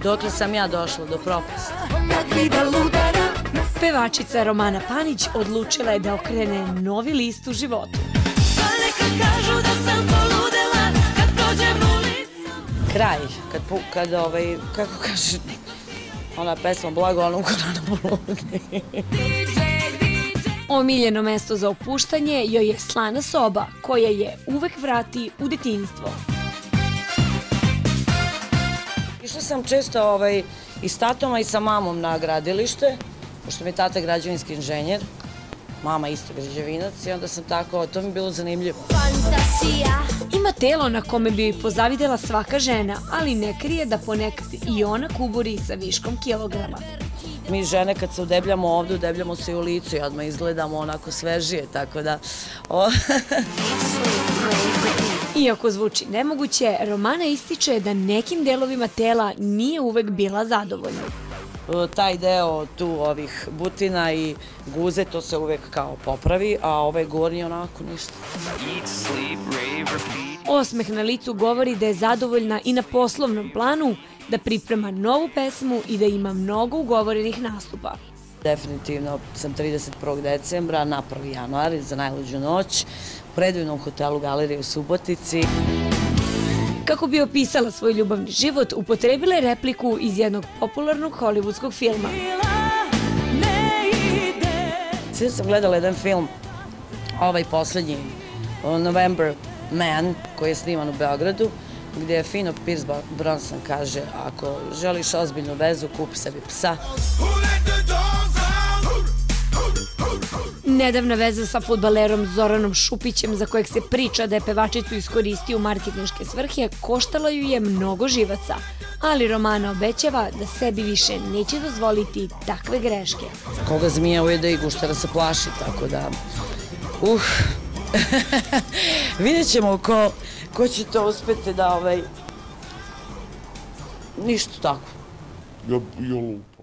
dokle sam ja došla do propasti. Pevačica Romana Panić odlučila je da okrene novi list u životu. Kraj, kako kaže ona pesma Blago onom ko rano poludi. Omiljeno mesto za opuštanje joj je slana soba, koja je uvek vrati u detinjstvo. Išla sam često i s tatom, a i sa mamom na gradilište, pošto mi je tata građevinski inženjer, mama isto građevinac i onda sam tako, to mi je bilo zanimljivo. Ima telo na kome bi pozavidela svaka žena, ali ne krije da ponekad i ona kuburi sa viškom kilograma. Mi žene kad se udebljamo ovde, udebljamo se i u licu i odmah izgledamo onako svežije, tako da... Iako zvuči nemoguće, Romana ističe da nekim delovima tela nije uvek bila zadovoljna. Taj deo tu ovih butina i guze, to se uvek kao popravi, a ovaj gornji onako ništa. Osmeh na licu govori da je zadovoljna i na poslovnom planu, da priprema novu pesmu i da ima mnogo ugovorenih nastupa. Definitivno sam 31. decembra na 1. januar za najluđu noć u predivnom hotelu Galerije u Subotici. Kako bi opisala svoj ljubavni život, upotrebila je repliku iz jednog popularnog hollywoodskog filma. Sinoć sam gledala jedan film, ovaj poslednji, November Man, koji je sniman u Beogradu, gdje je fino Pierce Brosnan kaže, ako želiš ozbiljnu vezu, kupi sebi psa. Nedavna veza sa fudbalerom Zoranom Šupićem, za kojeg se priča da je pevačicu iskoristio u marketinške svrhe, koštala ju je mnogo živaca, ali Romana obećava da sebi više neće dozvoliti takve greške. Koga zmija ujede i guštera se plaši, tako da... Vidjet ćemo ko će to uspeti da... Ništa tako. Ja lup.